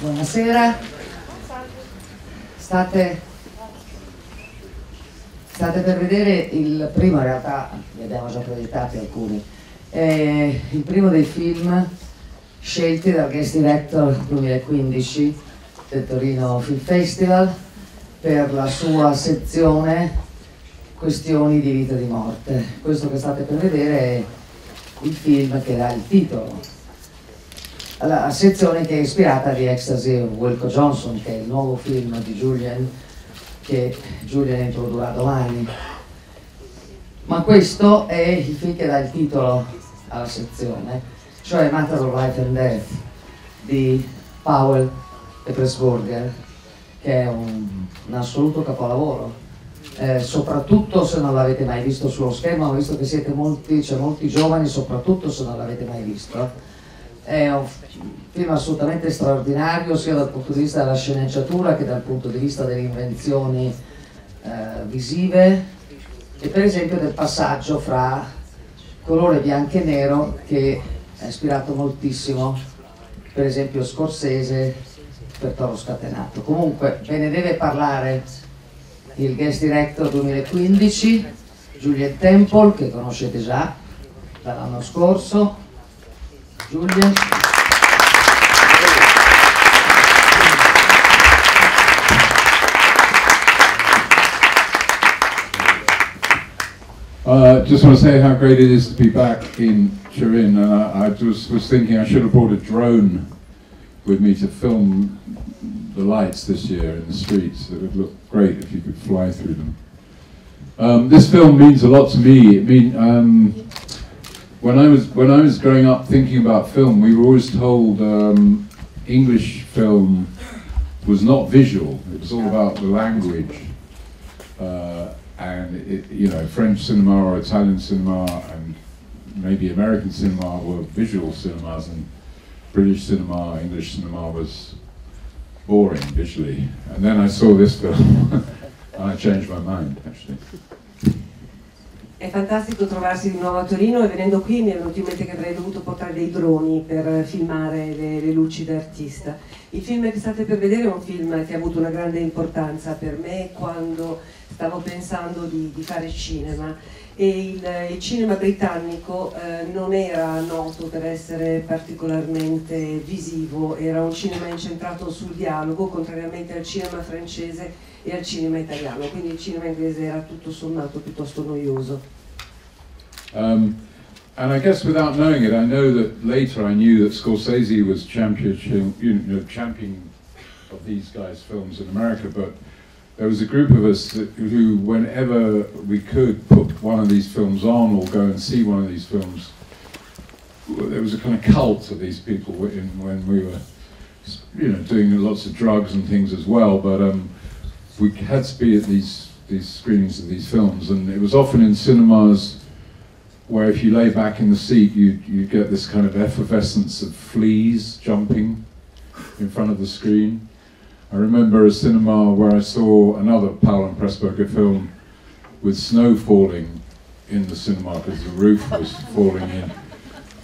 Buonasera. State per vedere il primo, in realtà ne abbiamo già proiettati alcuni, il primo dei film scelti dal Guest Director 2015 del Torino Film Festival per la sua sezione Questioni di vita e di morte. Questo che state per vedere è il film che dà il titolo, la sezione che è ispirata di Ecstasy of Wilco Johnson, che è il nuovo film di Julien che Julien introdurrà domani. Ma questo è il film che dà il titolo alla sezione, cioè Matter of Life and Death di Powell e Pressburger, che è un assoluto capolavoro. Soprattutto se non l'avete mai visto sullo schermo, ho visto che siete molti, c'è molti giovani, soprattutto se non l'avete mai visto. È un film assolutamente straordinario sia dal punto di vista della sceneggiatura che dal punto di vista delle invenzioni visive e per esempio del passaggio fra colore bianco e nero, che ha ispirato moltissimo per esempio Scorsese per Toro Scatenato. Comunque ve ne deve parlare il Guest Director 2015, Julien Temple, che conoscete già dall'anno scorso. Julien. Just want to say how great it is to be back in Turin, and I just was thinking I should have brought a drone with me to film the lights this year in the streets. It would look great if you could fly through them. This film means a lot to me. When I was growing up thinking about film, we were always told English film was not visual. It was all about the language, and you know, French cinema or Italian cinema and maybe American cinema were visual cinemas, and British cinema, English cinema was boring visually. And then I saw this film and I changed my mind, actually. È fantastico trovarsi di nuovo a Torino, e venendo qui mi è venuto in mente che avrei dovuto portare dei droni per filmare le luci d'artista. Il film che state per vedere è un film che ha avuto una grande importanza per me quando stavo pensando di fare cinema, e il cinema britannico non era noto per essere particolarmente visivo, era un cinema incentrato sul dialogo, contrariamente al cinema francese e al cinema italiano, quindi il cinema inglese era tutto sommato piuttosto noioso. And I guess without knowing it, I know that later I knew that Scorsese was champion of these guys' films in America, but there was a group of us who, whenever we could put one of these films on or go and see one of these films, there was a kind of cult of these people when we were, you know, doing lots of drugs and things as well. But we had to be at these screenings of these films, and it was often in cinemas where if you lay back in the seat, you get this kind of effervescence of fleas jumping in front of the screen. I remember a cinema where I saw another Powell and Pressburger film with snow falling in the cinema because the roof was falling in.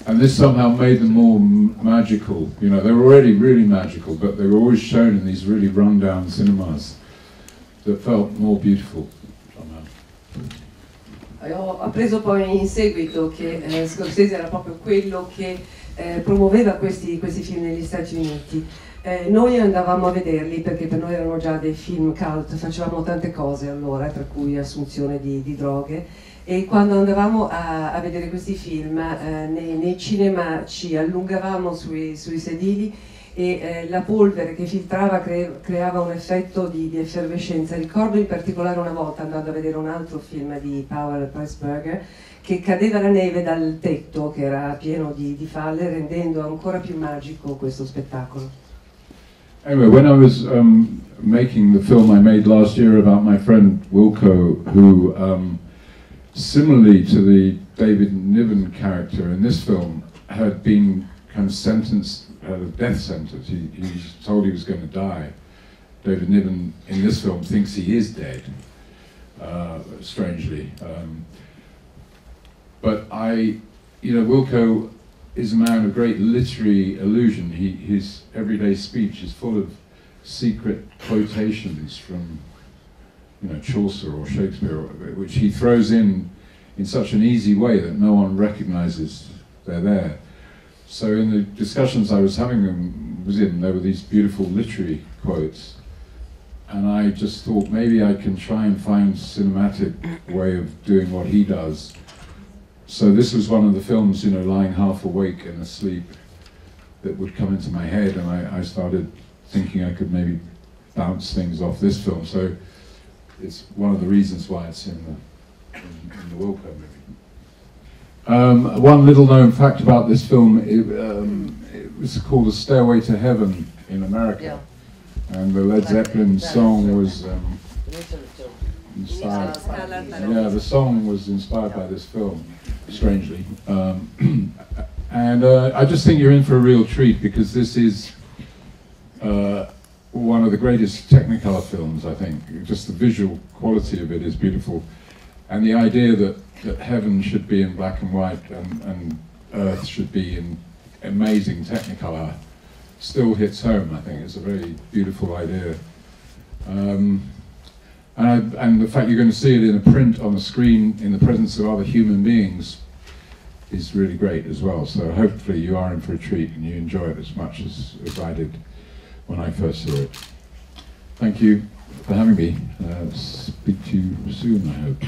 And this somehow made them more magical. You know, they were already really magical, but they were always shown in these really run-down cinemas that felt more beautiful somehow. Ho appreso poi in seguito che Scorsese era proprio quello che promuoveva questi film negli Stati Uniti. Noi andavamo a vederli perché per noi erano già dei film cult, facevamo tante cose allora, tra cui assunzione di droghe, e quando andavamo a vedere questi film nei cinema ci allungavamo sui sedili e la polvere che filtrava creava un effetto di effervescenza. Ricordo in particolare una volta andando a vedere un altro film di Powell e Pressburger che cadeva la neve dal tetto che era pieno di falle, rendendo ancora più magico questo spettacolo. Anyway, when I was making the film I made last year about my friend Wilco, who similarly to the David Niven character in this film had been kind of sentenced, had a death sentence. He was told he was going to die. David Niven in this film thinks he is dead, strangely. But Wilco is a man of great literary illusion. His everyday speech is full of secret quotations from, you know, Chaucer or Shakespeare, which he throws in such an easy way that no one recognizes they're there. So in the discussions I was having there were these beautiful literary quotes, and I just thought maybe I can try and find a cinematic way of doing what he does. So this was one of the films, you know, lying half awake and asleep, that would come into my head, and I started thinking I could maybe bounce things off this film. So it's one of the reasons why it's in the Wilco movie. One little known fact about this film, it was called A Stairway to Heaven in America. Yeah. And the Led Zeppelin song was inspired. Yeah, the song was inspired by this film, strangely. And I just think you're in for a real treat, because this is one of the greatest Technicolor films, I think. Just the visual quality of it is beautiful. And the idea that heaven should be in black and white and earth should be in amazing Technicolor still hits home, I think. It's a very beautiful idea. And the fact you're going to see it in a print on a screen in the presence of other human beings is really great as well. So hopefully you are in for a treat and you enjoy it as much as I did when I first saw it. Thank you for having me. Speak to you soon, I hope.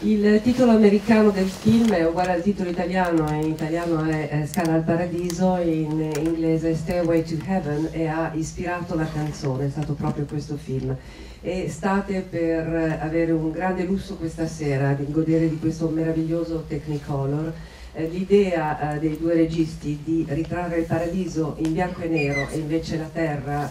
Il titolo americano del film è uguale al titolo italiano, in italiano è Scala al paradiso, in inglese Stairway to Heaven, e ha ispirato la canzone, è stato proprio questo film. E state per avere un grande lusso questa sera, di godere di questo meraviglioso Technicolor. L'idea dei due registi di ritrarre il paradiso in bianco e nero e invece la terra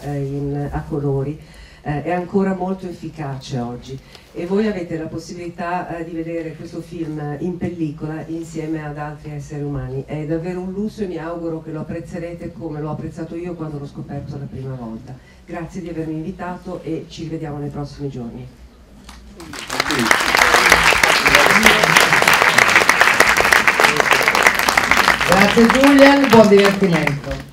a colori è ancora molto efficace oggi, e voi avete la possibilità di vedere questo film in pellicola insieme ad altri esseri umani. È davvero un lusso e mi auguro che lo apprezzerete come l'ho apprezzato io quando l'ho scoperto la prima volta. Grazie di avermi invitato e ci rivediamo nei prossimi giorni. Grazie Julien, buon divertimento.